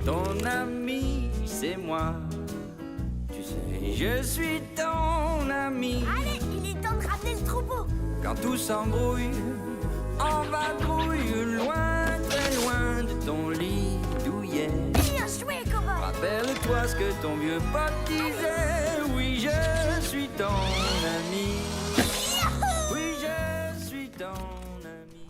Ton ami, c'est moi. Tu sais, je suis ton ami. Allez, il est temps de ramener le troupeau. Quand tout s'embrouille, en vadrouille, loin, très loin de ton lit douillet. Bien joué, cowboy. Rappelle-toi ce que ton vieux pote disait. Oui, je suis ton ami. Oui, je suis ton ami.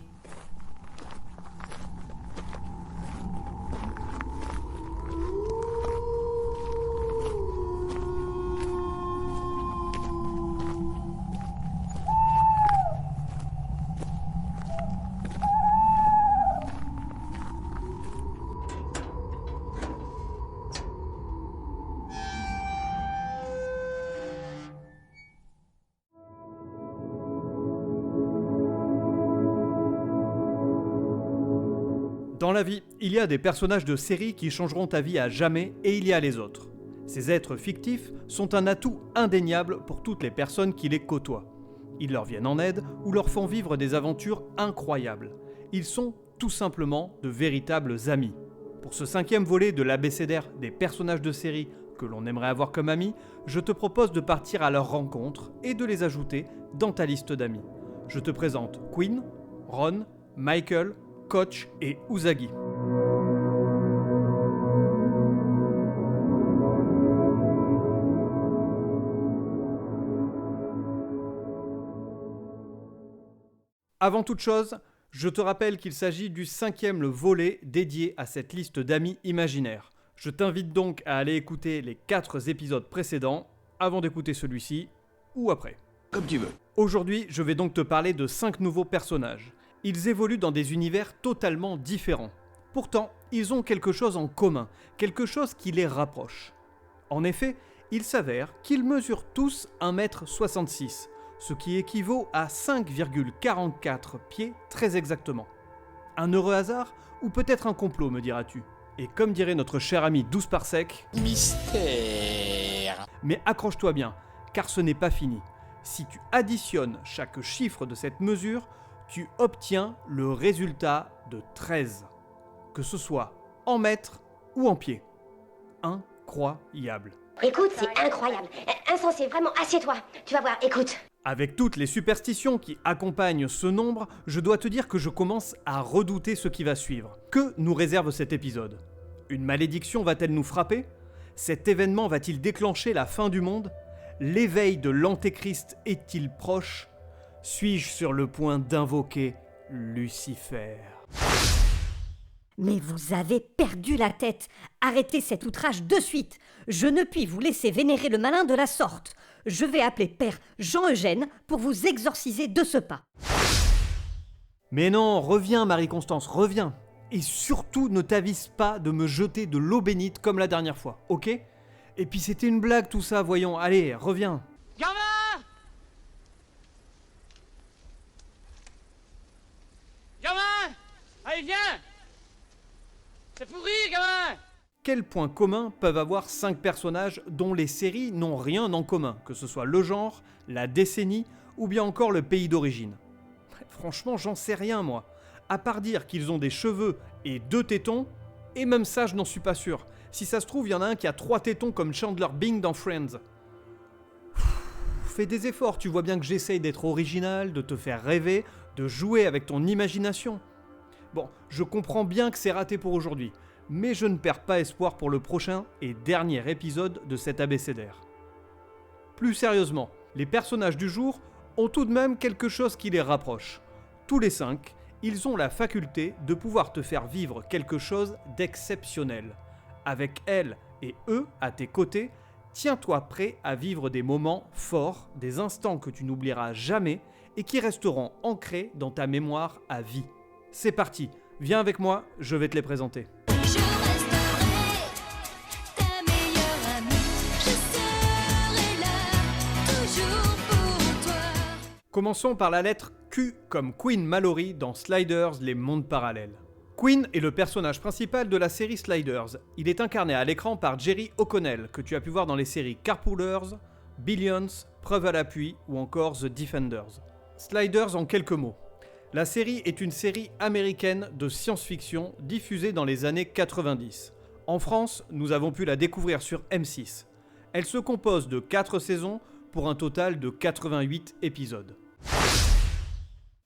Dans la vie, il y a des personnages de série qui changeront ta vie à jamais et il y a les autres. Ces êtres fictifs sont un atout indéniable pour toutes les personnes qui les côtoient. Ils leur viennent en aide ou leur font vivre des aventures incroyables. Ils sont tout simplement de véritables amis. Pour ce 5e volet de l'abécédaire des personnages de série que l'on aimerait avoir comme amis, je te propose de partir à leur rencontre et de les ajouter dans ta liste d'amis. Je te présente Quinn, Ron, Michael, Coach et Usagi. Avant toute chose, je te rappelle qu'il s'agit du 5e volet dédié à cette liste d'amis imaginaires. Je t'invite donc à aller écouter les 4 épisodes précédents avant d'écouter celui-ci ou après. Comme tu veux. Aujourd'hui, je vais donc te parler de 5 nouveaux personnages. Ils évoluent dans des univers totalement différents. Pourtant, ils ont quelque chose en commun, quelque chose qui les rapproche. En effet, il s'avère qu'ils mesurent tous 1,66 m, ce qui équivaut à 5,44 pieds très exactement. Un heureux hasard ou peut-être un complot, me diras-tu. Et comme dirait notre cher ami 12 parsec, Mystère. mais accroche-toi bien, car ce n'est pas fini. Si tu additionnes chaque chiffre de cette mesure, tu obtiens le résultat de 13. Que ce soit en mètres ou en pieds. Incroyable. Écoute, c'est incroyable. Insensé, vraiment, assieds-toi. Tu vas voir, écoute. Avec toutes les superstitions qui accompagnent ce nombre, je dois te dire que je commence à redouter ce qui va suivre. Que nous réserve cet épisode ? Une malédiction va-t-elle nous frapper ? Cet événement va-t-il déclencher la fin du monde ? L'éveil de l'Antéchrist est-il proche ? Suis-je sur le point d'invoquer Lucifer ? Mais vous avez perdu la tête. Arrêtez cet outrage de suite. Je ne puis vous laisser vénérer le malin de la sorte. Je vais appeler Père Jean-Eugène pour vous exorciser de ce pas. Mais non, reviens Marie-Constance, reviens. Et surtout ne t'avise pas de me jeter de l'eau bénite comme la dernière fois, ok ? Et puis c'était une blague tout ça, voyons, allez, reviens. Gamin! Gamin! Allez, viens! C'est pour rire, gamin! Quels points communs peuvent avoir 5 personnages dont les séries n'ont rien en commun, que ce soit le genre, la décennie ou bien encore le pays d'origine ? Franchement, j'en sais rien moi. À part dire qu'ils ont des cheveux et 2 tétons, et même ça je n'en suis pas sûr. Si ça se trouve, il y en a un qui a 3 tétons comme Chandler Bing dans Friends. Fais des efforts, tu vois bien que j'essaye d'être original, de te faire rêver, de jouer avec ton imagination. Bon, je comprends bien que c'est raté pour aujourd'hui, mais je ne perds pas espoir pour le prochain et dernier épisode de cet abécédaire. Plus sérieusement, les personnages du jour ont tout de même quelque chose qui les rapproche. Tous les 5, ils ont la faculté de pouvoir te faire vivre quelque chose d'exceptionnel. Avec elles et eux à tes côtés, tiens-toi prêt à vivre des moments forts, des instants que tu n'oublieras jamais et qui resteront ancrés dans ta mémoire à vie. C'est parti, viens avec moi, je vais te les présenter. Je resterai ta meilleure amie. Je serai là, toujours pour toi. Commençons par la lettre Q comme Quinn Mallory dans Sliders, les mondes parallèles. Quinn est le personnage principal de la série Sliders. Il est incarné à l'écran par Jerry O'Connell, que tu as pu voir dans les séries Carpoolers, Billions, Preuve à l'appui ou encore The Defenders. Sliders en quelques mots. La série est une série américaine de science-fiction diffusée dans les années 90. En France, nous avons pu la découvrir sur M6. Elle se compose de 4 saisons pour un total de 88 épisodes.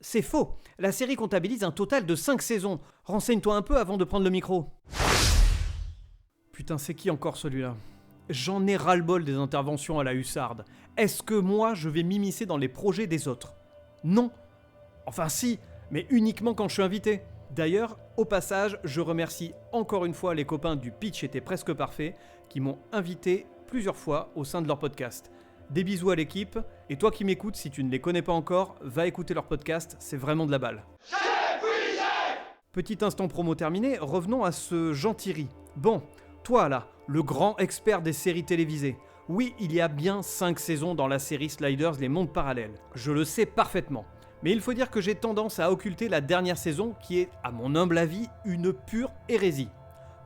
C'est faux, la série comptabilise un total de 5 saisons. Renseigne-toi un peu avant de prendre le micro. Putain, c'est qui encore celui-là ? J'en ai ras-le-bol des interventions à la hussarde. Est-ce que moi, je vais m'immiscer dans les projets des autres ? Non. Enfin si, mais uniquement quand je suis invité. D'ailleurs, au passage, je remercie encore une fois les copains du Pitch était presque parfait qui m'ont invité plusieurs fois au sein de leur podcast. Des bisous à l'équipe, et toi qui m'écoutes, si tu ne les connais pas encore, va écouter leur podcast, c'est vraiment de la balle. Petit instant promo terminé, revenons à ce Jean Thierry. Bon, toi là, le grand expert des séries télévisées. Oui, il y a bien 5 saisons dans la série Sliders, les mondes parallèles. Je le sais parfaitement. Mais il faut dire que j'ai tendance à occulter la dernière saison qui est, à mon humble avis, une pure hérésie.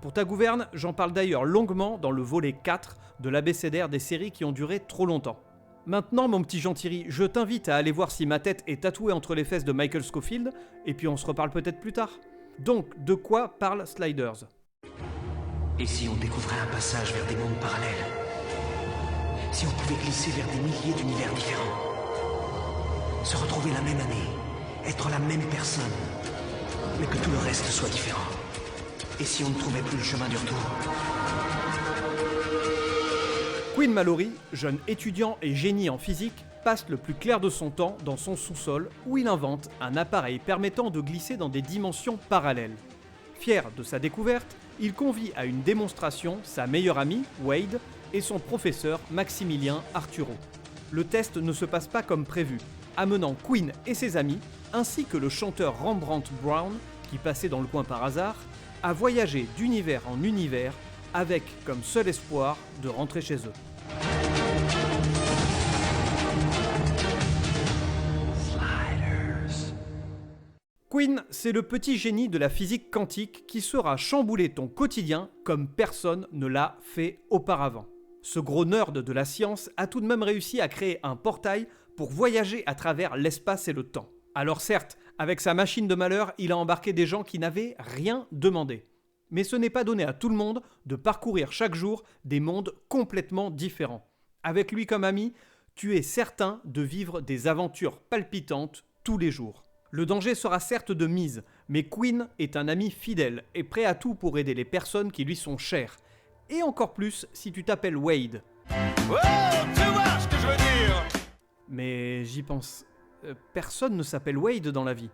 Pour ta gouverne, j'en parle d'ailleurs longuement dans le volet 4 de l'abécédaire des séries qui ont duré trop longtemps. Maintenant, mon petit Jean Thierry, je t'invite à aller voir si ma tête est tatouée entre les fesses de Michael Scofield, et puis on se reparle peut-être plus tard. Donc, de quoi parle Sliders ? Et si on découvrait un passage vers des mondes parallèles ? Si on pouvait glisser vers des milliers d'univers différents ? Se retrouver la même année, être la même personne, mais que tout le reste soit différent. Et si on ne trouvait plus le chemin du retour ? Quinn Mallory, jeune étudiant et génie en physique, passe le plus clair de son temps dans son sous-sol où il invente un appareil permettant de glisser dans des dimensions parallèles. Fier de sa découverte, il convie à une démonstration sa meilleure amie, Wade, et son professeur, Maximilien Arturo. Le test ne se passe pas comme prévu, amenant Quinn et ses amis, ainsi que le chanteur Rembrandt Brown, qui passait dans le coin par hasard, à voyager d'univers en univers avec comme seul espoir de rentrer chez eux. Quinn, c'est le petit génie de la physique quantique qui saura chambouler ton quotidien comme personne ne l'a fait auparavant. Ce gros nerd de la science a tout de même réussi à créer un portail pour voyager à travers l'espace et le temps. Alors certes, avec sa machine de malheur, il a embarqué des gens qui n'avaient rien demandé. Mais ce n'est pas donné à tout le monde de parcourir chaque jour des mondes complètement différents. Avec lui comme ami, tu es certain de vivre des aventures palpitantes tous les jours. Le danger sera certes de mise, mais Quinn est un ami fidèle et prêt à tout pour aider les personnes qui lui sont chères. Et encore plus si tu t'appelles Wade. Oh, tu vois ce que je veux dire ? Mais j'y pense. Personne ne s'appelle Wade dans la vie.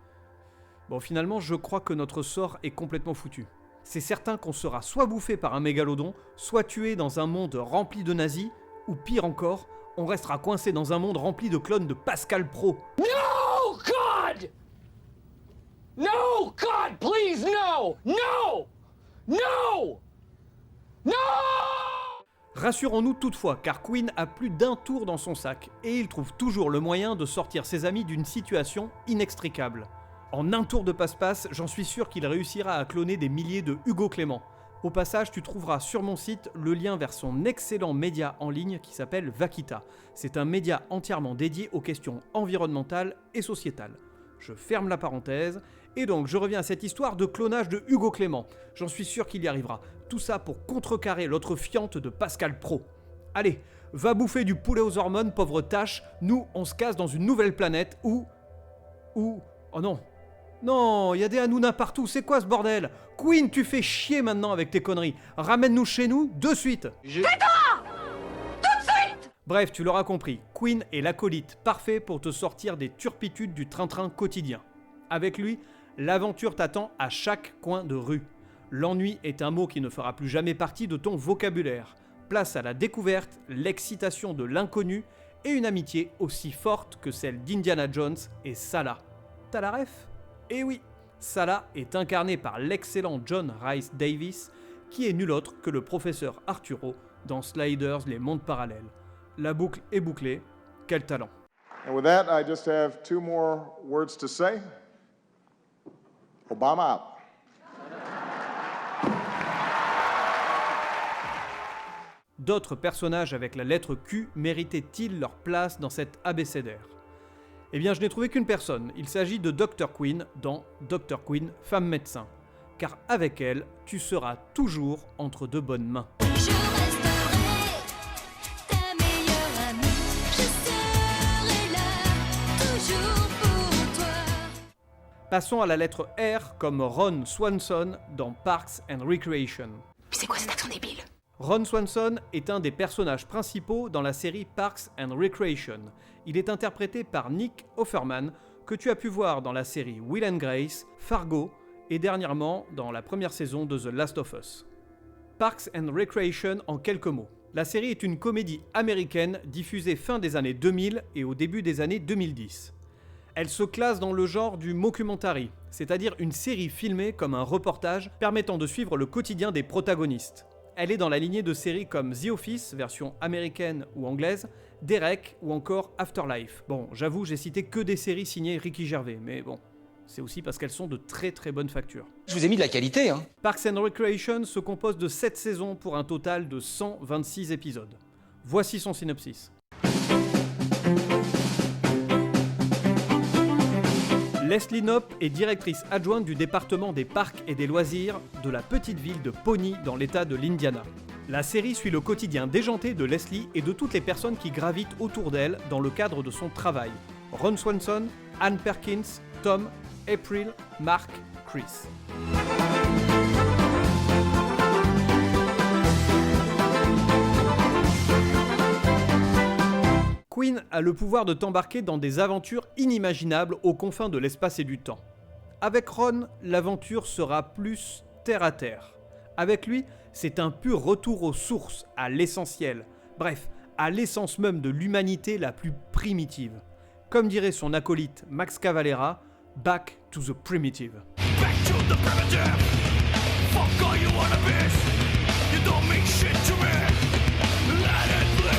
Bon, finalement, je crois que notre sort est complètement foutu. C'est certain qu'on sera soit bouffé par un mégalodon, soit tué dans un monde rempli de nazis, ou pire encore, on restera coincé dans un monde rempli de clones de Pascal Pro. No, God! No, God, please, no! No! No! No! Rassurons-nous toutefois, car Quinn a plus d'un tour dans son sac, et il trouve toujours le moyen de sortir ses amis d'une situation inextricable. En un tour de passe-passe, j'en suis sûr qu'il réussira à cloner des milliers de Hugo Clément. Au passage, tu trouveras sur mon site le lien vers son excellent média en ligne qui s'appelle Vaquita. C'est un média entièrement dédié aux questions environnementales et sociétales. Je ferme la parenthèse, et donc je reviens à cette histoire de clonage de Hugo Clément. J'en suis sûr qu'il y arrivera. Tout ça pour contrecarrer l'autre fiente de Pascal Pro. Allez, va bouffer du poulet aux hormones, pauvre tâche. Nous, on se casse dans une nouvelle planète où... Oh non. Non, il y a des Hanouna partout, c'est quoi ce bordel ? Quinn, tu fais chier maintenant avec tes conneries. Ramène-nous chez nous, de suite. Tais-toi ! Tout de suite ! Bref, tu l'auras compris, Quinn est l'acolyte parfait pour te sortir des turpitudes du train-train quotidien. Avec lui, l'aventure t'attend à chaque coin de rue. L'ennui est un mot qui ne fera plus jamais partie de ton vocabulaire. Place à la découverte, l'excitation de l'inconnu et une amitié aussi forte que celle d'Indiana Jones et Salah. T'as la ref ? Eh oui, Salah est incarné par l'excellent John Rhys Davies, qui est nul autre que le professeur Arturo dans Sliders, les mondes parallèles. La boucle est bouclée, quel talent. And with that, I just have 2 more words to say. Obama out. D'autres personnages avec la lettre Q méritaient-ils leur place dans cet abécédaire ? Eh bien, je n'ai trouvé qu'une personne. Il s'agit de Dr. Quinn dans Dr. Quinn, femme médecin. car avec elle, tu seras toujours entre de bonnes mains. Je resterai ta meilleure amie. Je serai là, toujours pour toi. Passons à la lettre R comme Ron Swanson dans Parks and Recreation. C'est quoi cet accent débile? Ron Swanson est un des personnages principaux dans la série Parks and Recreation. Il est interprété par Nick Offerman, que tu as pu voir dans la série Will and Grace, Fargo et dernièrement dans la première saison de The Last of Us. Parks and Recreation en quelques mots. La série est une comédie américaine diffusée fin des années 2000 et au début des années 2010. Elle se classe dans le genre du mockumentary, c'est-à-dire une série filmée comme un reportage permettant de suivre le quotidien des protagonistes. Elle est dans la lignée de séries comme The Office, version américaine ou anglaise, Derek ou encore Afterlife. Bon, j'avoue, j'ai cité que des séries signées Ricky Gervais, mais bon, c'est aussi parce qu'elles sont de très très bonne facture. Je vous ai mis de la qualité, hein. Parks and Recreation se compose de 7 saisons pour un total de 126 épisodes. Voici son synopsis. Leslie Knope est directrice adjointe du département des parcs et des loisirs de la petite ville de Pawnee dans l'état de l'Indiana. La série suit le quotidien déjanté de Leslie et de toutes les personnes qui gravitent autour d'elle dans le cadre de son travail. Ron Swanson, Ann Perkins, Tom, April, Mark, Chris. Quinn a le pouvoir de t'embarquer dans des aventures inimaginables aux confins de l'espace et du temps. Avec Ron, l'aventure sera plus terre à terre. Avec lui, c'est un pur retour aux sources, à l'essentiel. Bref, à l'essence même de l'humanité la plus primitive. Comme dirait son acolyte Max Cavalera, back to the primitive. Back to the primitive. Fuck all you wanna be. You don't mean shit to me. Let it bleed.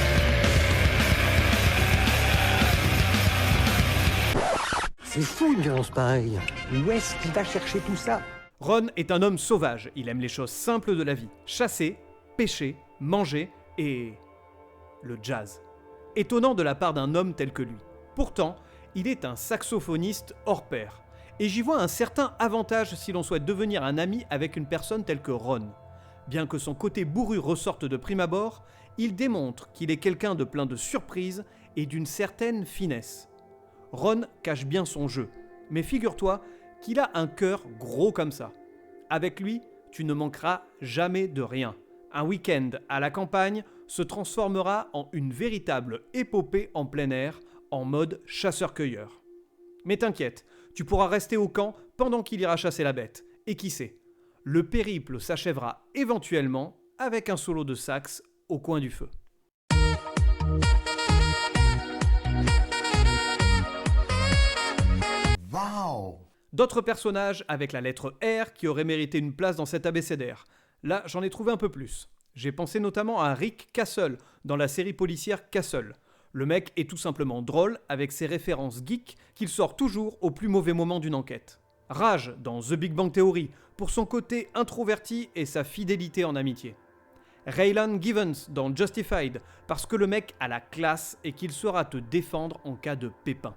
C'est fou une violence pareille. Où est-ce qu'il va chercher tout ça? Ron est un homme sauvage, il aime les choses simples de la vie. Chasser, pêcher, manger et... le jazz. Étonnant de la part d'un homme tel que lui. Pourtant, il est un saxophoniste hors pair. Et j'y vois un certain avantage si l'on souhaite devenir un ami avec une personne telle que Ron. Bien que son côté bourru ressorte de prime abord, il démontre qu'il est quelqu'un de plein de surprises et d'une certaine finesse. Ron cache bien son jeu, mais figure-toi qu'il a un cœur gros comme ça. Avec lui, tu ne manqueras jamais de rien. Un week-end à la campagne se transformera en une véritable épopée en plein air, en mode chasseur-cueilleur. Mais t'inquiète, tu pourras rester au camp pendant qu'il ira chasser la bête. Et qui sait, le périple s'achèvera éventuellement avec un solo de sax au coin du feu. Waouh! D'autres personnages avec la lettre R qui auraient mérité une place dans cet abécédaire. Là, j'en ai trouvé un peu plus. J'ai pensé notamment à Rick Castle dans la série policière Castle. Le mec est tout simplement drôle avec ses références geeks qu'il sort toujours au plus mauvais moment d'une enquête. Raj dans The Big Bang Theory pour son côté introverti et sa fidélité en amitié. Raylan Givens dans Justified parce que le mec a la classe et qu'il saura te défendre en cas de pépin.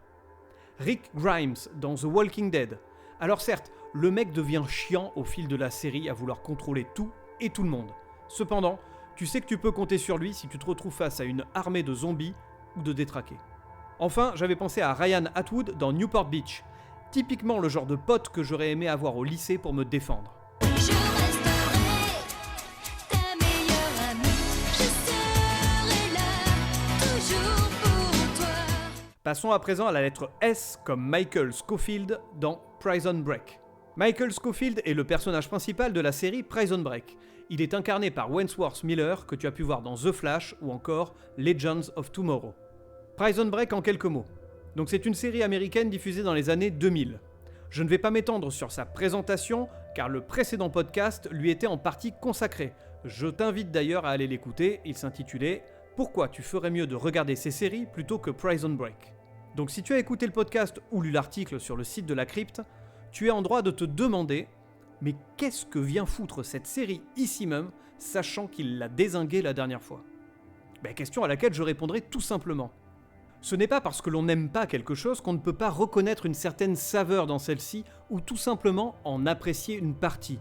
Rick Grimes dans The Walking Dead. Alors certes, le mec devient chiant au fil de la série à vouloir contrôler tout et tout le monde. Cependant, tu sais que tu peux compter sur lui si tu te retrouves face à une armée de zombies ou de détraqués. Enfin, j'avais pensé à Ryan Atwood dans Newport Beach. Typiquement le genre de pote que j'aurais aimé avoir au lycée pour me défendre. Je resterai ta meilleure amie. Je serai là, toujours pour toi. Passons à présent à la lettre S comme Michael Scofield dans Prison Break. Michael Scofield est le personnage principal de la série Prison Break. Il est incarné par Wentworth Miller que tu as pu voir dans The Flash ou encore Legends of Tomorrow. Prison Break en quelques mots. Donc c'est une série américaine diffusée dans les années 2000. Je ne vais pas m'étendre sur sa présentation car le précédent podcast lui était en partie consacré. Je t'invite d'ailleurs à aller l'écouter, il s'intitulait « Pourquoi tu ferais mieux de regarder ces séries plutôt que Prison Break ?» Donc si tu as écouté le podcast ou lu l'article sur le site de la crypte, tu es en droit de te demander « Mais qu'est-ce que vient foutre cette série ici même, sachant qu'il l'a dézinguée la dernière fois ?» Question à laquelle je répondrai tout simplement. Ce n'est pas parce que l'on n'aime pas quelque chose qu'on ne peut pas reconnaître une certaine saveur dans celle-ci ou tout simplement en apprécier une partie.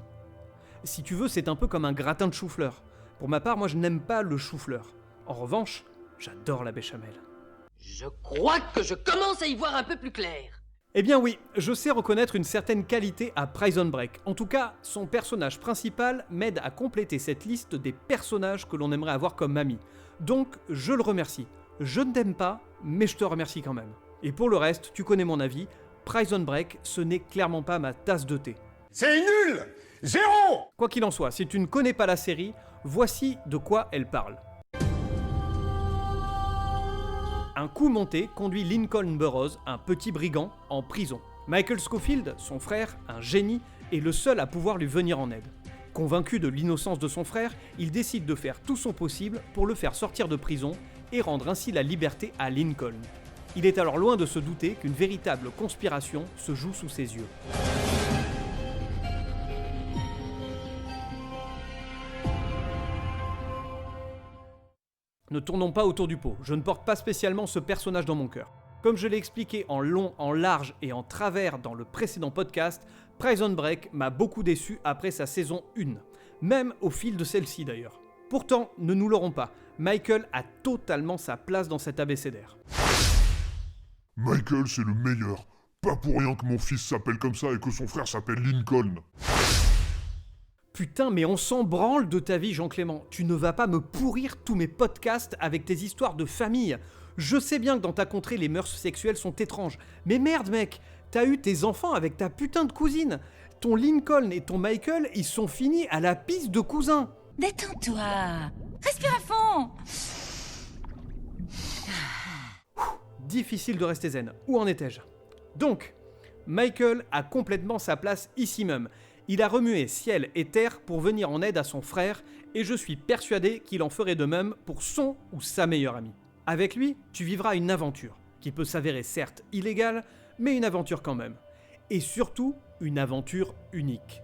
Si tu veux, c'est un peu comme un gratin de chou-fleur. Pour ma part, moi je n'aime pas le chou-fleur. En revanche, j'adore la béchamel. Je crois que je commence à y voir un peu plus clair. Eh bien oui, je sais reconnaître une certaine qualité à Prison Break. En tout cas, son personnage principal m'aide à compléter cette liste des personnages que l'on aimerait avoir comme amis. Donc, je le remercie. Je ne t'aime pas, mais je te remercie quand même. Et pour le reste, tu connais mon avis, Prison Break, ce n'est clairement pas ma tasse de thé. C'est nul! Zéro! Quoi qu'il en soit, si tu ne connais pas la série, voici de quoi elle parle. Un coup monté conduit Lincoln Burrows, un petit brigand, en prison. Michael Scofield, son frère, un génie, est le seul à pouvoir lui venir en aide. Convaincu de l'innocence de son frère, il décide de faire tout son possible pour le faire sortir de prison et rendre ainsi la liberté à Lincoln. Il est alors loin de se douter qu'une véritable conspiration se joue sous ses yeux. Ne tournons pas autour du pot, je ne porte pas spécialement ce personnage dans mon cœur. Comme je l'ai expliqué en long, en large et en travers dans le précédent podcast, Prison Break m'a beaucoup déçu après sa saison 1, même au fil de celle-ci d'ailleurs. Pourtant, ne nous l'aurons pas, Michael a totalement sa place dans cet abécédaire. Michael, c'est le meilleur. Pas pour rien que mon fils s'appelle comme ça et que son frère s'appelle Lincoln. Putain, mais on s'en branle de ta vie, Jean-Clément. Tu ne vas pas me pourrir tous mes podcasts avec tes histoires de famille. Je sais bien que dans ta contrée, les mœurs sexuelles sont étranges. Mais merde, mec, t'as eu tes enfants avec ta putain de cousine. Ton Lincoln et ton Michael, ils sont finis à la piste de cousins. Détends-toi. Respire à fond. Difficile de rester zen. Où en étais-je ? Donc, Michael a complètement sa place ici même. Il a remué ciel et terre pour venir en aide à son frère et je suis persuadé qu'il en ferait de même pour son ou sa meilleure amie. Avec lui, tu vivras une aventure, qui peut s'avérer certes illégale, mais une aventure quand même. Et surtout, une aventure unique.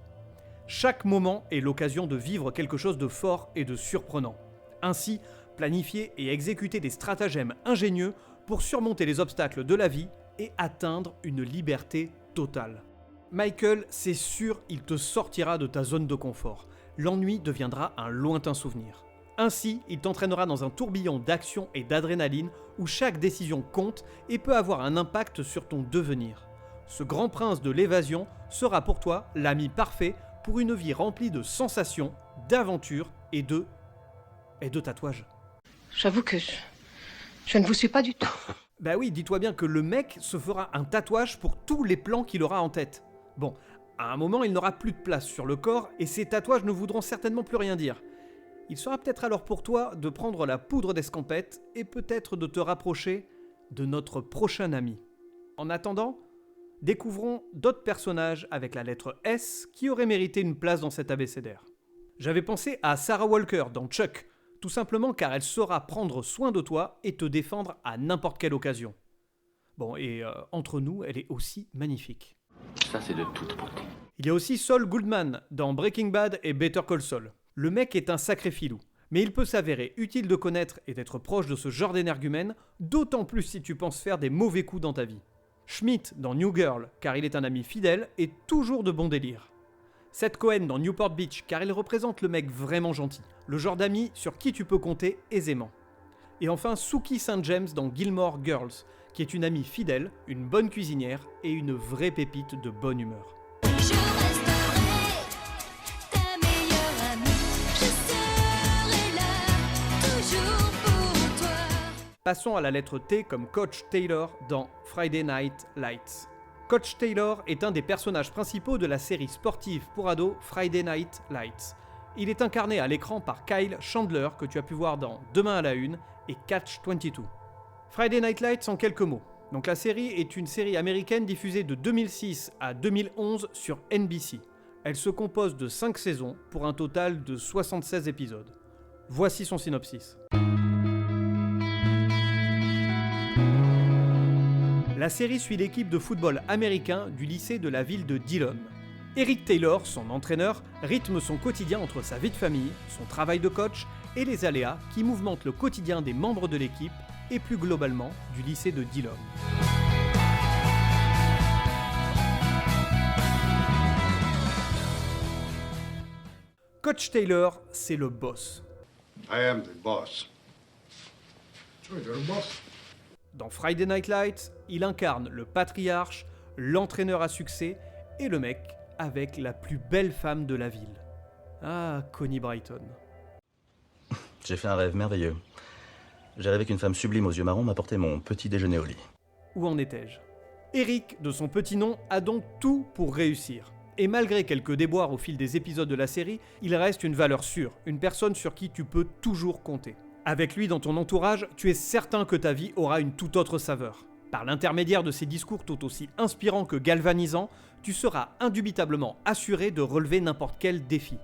Chaque moment est l'occasion de vivre quelque chose de fort et de surprenant. Ainsi, planifier et exécuter des stratagèmes ingénieux pour surmonter les obstacles de la vie et atteindre une liberté totale. Michael, c'est sûr, il te sortira de ta zone de confort. L'ennui deviendra un lointain souvenir. Ainsi, il t'entraînera dans un tourbillon d'action et d'adrénaline où chaque décision compte et peut avoir un impact sur ton devenir. Ce grand prince de l'évasion sera pour toi l'ami parfait pour une vie remplie de sensations, d'aventures et de tatouages. J'avoue que je ne vous suis pas du tout. Bah oui, dis-toi bien que le mec se fera un tatouage pour tous les plans qu'il aura en tête. Bon, à un moment, il n'aura plus de place sur le corps et ces tatouages ne voudront certainement plus rien dire. Il sera peut-être alors pour toi de prendre la poudre d'escampette et peut-être de te rapprocher de notre prochain ami. En attendant, découvrons d'autres personnages avec la lettre S qui auraient mérité une place dans cet abécédaire. J'avais pensé à Sarah Walker dans Chuck, tout simplement car elle saura prendre soin de toi et te défendre à n'importe quelle occasion. Bon, et entre nous, elle est aussi magnifique. Ça, c'est de toute beauté. Il y a aussi Saul Goodman dans Breaking Bad et Better Call Saul. Le mec est un sacré filou, mais il peut s'avérer utile de connaître et d'être proche de ce genre d'énergumène, d'autant plus si tu penses faire des mauvais coups dans ta vie. Schmidt dans New Girl, car il est un ami fidèle et toujours de bon délire. Seth Cohen dans Newport Beach, car il représente le mec vraiment gentil, le genre d'ami sur qui tu peux compter aisément. Et enfin Sookie St. James dans Gilmore Girls, qui est une amie fidèle, une bonne cuisinière et une vraie pépite de bonne humeur. Je resterai ta meilleure amie. Je serai là, toujours pour toi. Passons à la lettre T comme Coach Taylor dans Friday Night Lights. Coach Taylor est un des personnages principaux de la série sportive pour ados Friday Night Lights. Il est incarné à l'écran par Kyle Chandler que tu as pu voir dans Demain à la Une et Catch 22. Friday Night Lights en quelques mots. Donc la série est une série américaine diffusée de 2006 à 2011 sur NBC. Elle se compose de 5 saisons pour un total de 76 épisodes. Voici son synopsis. La série suit l'équipe de football américain du lycée de la ville de Dillon. Eric Taylor, son entraîneur, rythme son quotidien entre sa vie de famille, son travail de coach et les aléas qui mouvementent le quotidien des membres de l'équipe et plus globalement du lycée de Dillon. Coach Taylor, c'est le boss. I am the boss. Sure, you're the boss. Dans Friday Night Lights, il incarne le patriarche, l'entraîneur à succès et le mec avec la plus belle femme de la ville. Ah, Connie Brighton. J'ai fait un rêve merveilleux. J'ai rêvé qu'une femme sublime aux yeux marrons m'apportait mon petit déjeuner au lit. Où en étais-je ? Eric, de son petit nom, a donc tout pour réussir. Et malgré quelques déboires au fil des épisodes de la série, il reste une valeur sûre, une personne sur qui tu peux toujours compter. Avec lui dans ton entourage, tu es certain que ta vie aura une toute autre saveur. Par l'intermédiaire de ses discours tout aussi inspirants que galvanisants, tu seras indubitablement assuré de relever n'importe quel défi.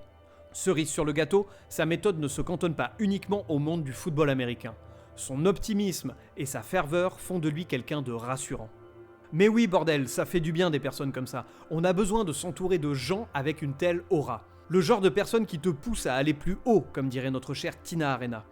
Cerise sur le gâteau, sa méthode ne se cantonne pas uniquement au monde du football américain. Son optimisme et sa ferveur font de lui quelqu'un de rassurant. Mais oui, bordel, ça fait du bien des personnes comme ça. On a besoin de s'entourer de gens avec une telle aura. Le genre de personnes qui te poussent à aller plus haut, comme dirait notre chère Tina Arena.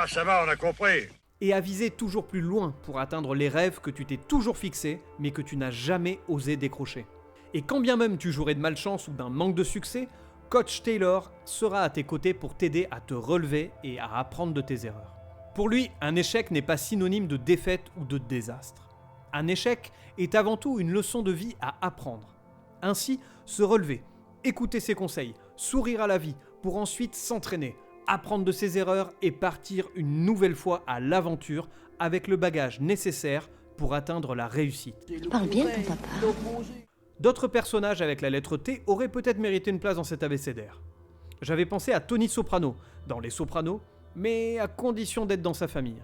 Ça va, on a compris. Et à viser toujours plus loin pour atteindre les rêves que tu t'es toujours fixés, mais que tu n'as jamais osé décrocher. Et quand bien même tu jouerais de malchance ou d'un manque de succès, Coach Taylor sera à tes côtés pour t'aider à te relever et à apprendre de tes erreurs. Pour lui, un échec n'est pas synonyme de défaite ou de désastre. Un échec est avant tout une leçon de vie à apprendre. Ainsi, se relever, écouter ses conseils, sourire à la vie pour ensuite s'entraîner, apprendre de ses erreurs et partir une nouvelle fois à l'aventure avec le bagage nécessaire pour atteindre la réussite. Tu parles bien de ton papa. D'autres personnages avec la lettre T auraient peut-être mérité une place dans cet abécédaire. J'avais pensé à Tony Soprano dans Les Sopranos, mais à condition d'être dans sa famille.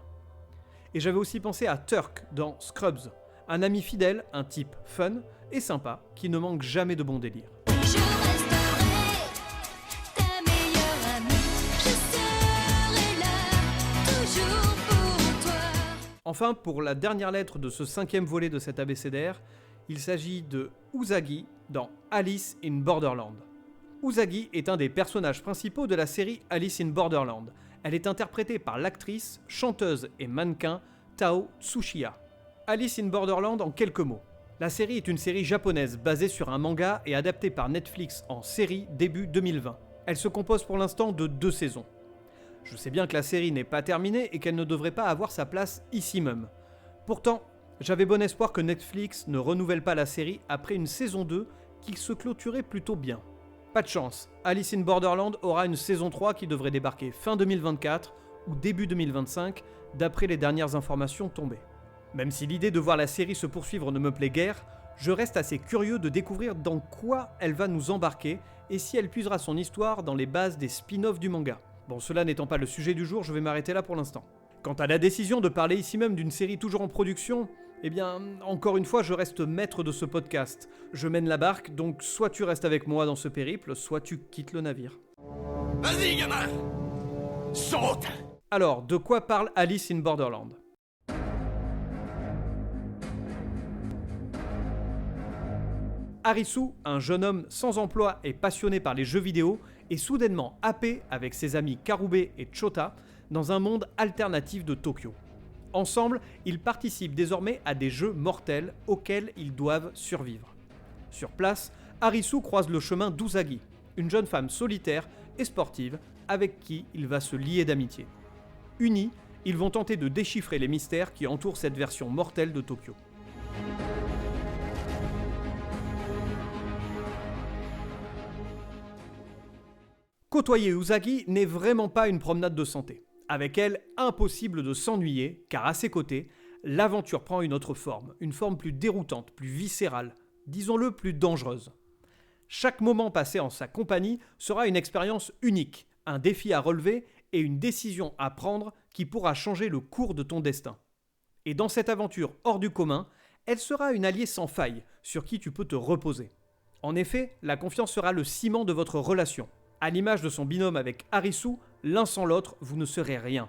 Et j'avais aussi pensé à Turk dans Scrubs, un ami fidèle, un type fun et sympa qui ne manque jamais de bon délire. Enfin, pour la dernière lettre de ce 5e volet de cet abécédaire, il s'agit de Usagi dans Alice in Borderland. Usagi est un des personnages principaux de la série Alice in Borderland. Elle est interprétée par l'actrice, chanteuse et mannequin Tao Tsuchiya. Alice in Borderland en quelques mots. La série est une série japonaise basée sur un manga et adaptée par Netflix en série début 2020. Elle se compose pour l'instant de 2 saisons. Je sais bien que la série n'est pas terminée et qu'elle ne devrait pas avoir sa place ici même. Pourtant, j'avais bon espoir que Netflix ne renouvelle pas la série après une saison 2 qui se clôturait plutôt bien. Pas de chance, Alice in Borderland aura une saison 3 qui devrait débarquer fin 2024 ou début 2025, d'après les dernières informations tombées. Même si l'idée de voir la série se poursuivre ne me plaît guère, je reste assez curieux de découvrir dans quoi elle va nous embarquer et si elle puisera son histoire dans les bases des spin-offs du manga. Bon, cela n'étant pas le sujet du jour, je vais m'arrêter là pour l'instant. Quant à la décision de parler ici même d'une série toujours en production, eh bien, encore une fois, je reste maître de ce podcast. Je mène la barque, donc soit tu restes avec moi dans ce périple, soit tu quittes le navire. Vas-y, gamin! Saute! Alors, de quoi parle Alice in Borderland ? Harisu, un jeune homme sans emploi et passionné par les jeux vidéo, est soudainement happé avec ses amis Karube et Chota dans un monde alternatif de Tokyo. Ensemble, ils participent désormais à des jeux mortels auxquels ils doivent survivre. Sur place, Harisu croise le chemin d'Usagi, une jeune femme solitaire et sportive avec qui il va se lier d'amitié. Unis, ils vont tenter de déchiffrer les mystères qui entourent cette version mortelle de Tokyo. Côtoyer Usagi n'est vraiment pas une promenade de santé. Avec elle, impossible de s'ennuyer, car à ses côtés, l'aventure prend une autre forme, une forme plus déroutante, plus viscérale, disons-le plus dangereuse. Chaque moment passé en sa compagnie sera une expérience unique, un défi à relever et une décision à prendre qui pourra changer le cours de ton destin. Et dans cette aventure hors du commun, elle sera une alliée sans faille, sur qui tu peux te reposer. En effet, la confiance sera le ciment de votre relation. À l'image de son binôme avec Harisu, l'un sans l'autre, vous ne serez rien.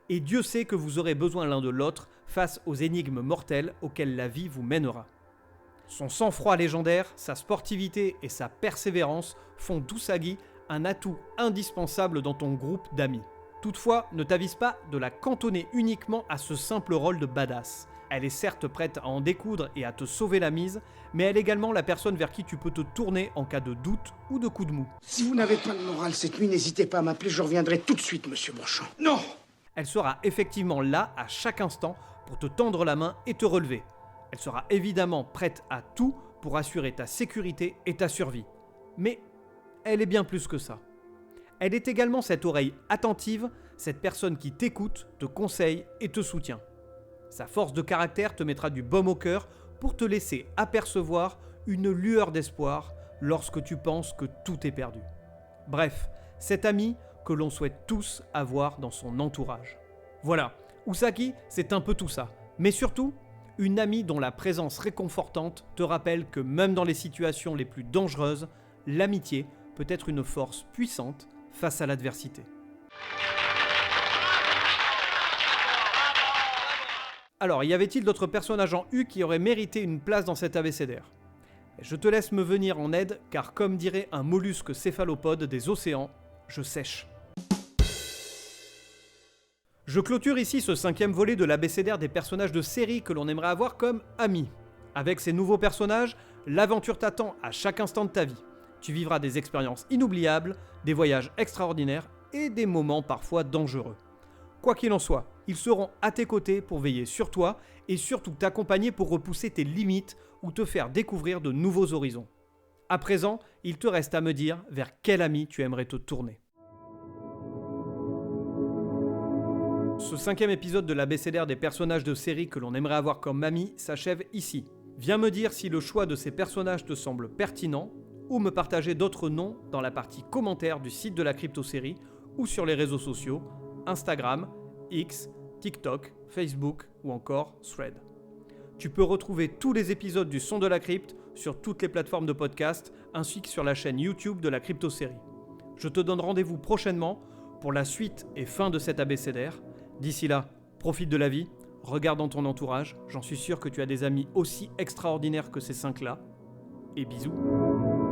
Et Dieu sait que vous aurez besoin l'un de l'autre face aux énigmes mortelles auxquelles la vie vous mènera. Son sang-froid légendaire, sa sportivité et sa persévérance font d'Usagi un atout indispensable dans ton groupe d'amis. Toutefois, ne t'avise pas de la cantonner uniquement à ce simple rôle de badass. Elle est certes prête à en découdre et à te sauver la mise, mais elle est également la personne vers qui tu peux te tourner en cas de doute ou de coup de mou. Si vous n'avez pas de morale cette nuit, n'hésitez pas à m'appeler, je reviendrai tout de suite, monsieur Bonchamp. Non! Elle sera effectivement là à chaque instant pour te tendre la main et te relever. Elle sera évidemment prête à tout pour assurer ta sécurité et ta survie. Mais elle est bien plus que ça. Elle est également cette oreille attentive, cette personne qui t'écoute, te conseille et te soutient. Sa force de caractère te mettra du baume au cœur pour te laisser apercevoir une lueur d'espoir lorsque tu penses que tout est perdu. Bref, cette amie que l'on souhaite tous avoir dans son entourage. Voilà, Usagi, c'est un peu tout ça. Mais surtout, une amie dont la présence réconfortante te rappelle que même dans les situations les plus dangereuses, l'amitié peut être une force puissante face à l'adversité. Alors, y avait-il d'autres personnages en U qui auraient mérité une place dans cet abécédaire ? Je te laisse me venir en aide, car comme dirait un mollusque céphalopode des océans, je sèche. Je clôture ici ce 5e volet de l'abécédaire des personnages de série que l'on aimerait avoir comme amis. Avec ces nouveaux personnages, l'aventure t'attend à chaque instant de ta vie. Tu vivras des expériences inoubliables, des voyages extraordinaires et des moments parfois dangereux. Quoi qu'il en soit, ils seront à tes côtés pour veiller sur toi et surtout t'accompagner pour repousser tes limites ou te faire découvrir de nouveaux horizons. À présent, il te reste à me dire vers quel ami tu aimerais te tourner. Ce 5e épisode de l'abécédaire des personnages de série que l'on aimerait avoir comme amis s'achève ici. Viens me dire si le choix de ces personnages te semble pertinent ou me partager d'autres noms dans la partie commentaires du site de la Crypto-Série ou sur les réseaux sociaux, Instagram, X, TikTok, Facebook ou encore Thread. Tu peux retrouver tous les épisodes du Son de la Crypte sur toutes les plateformes de podcast ainsi que sur la chaîne YouTube de la Crypto-Série. Je te donne rendez-vous prochainement pour la suite et fin de cet abécédaire. D'ici là, profite de la vie, regarde dans ton entourage, j'en suis sûr que tu as des amis aussi extraordinaires que ces 5-là, et bisous.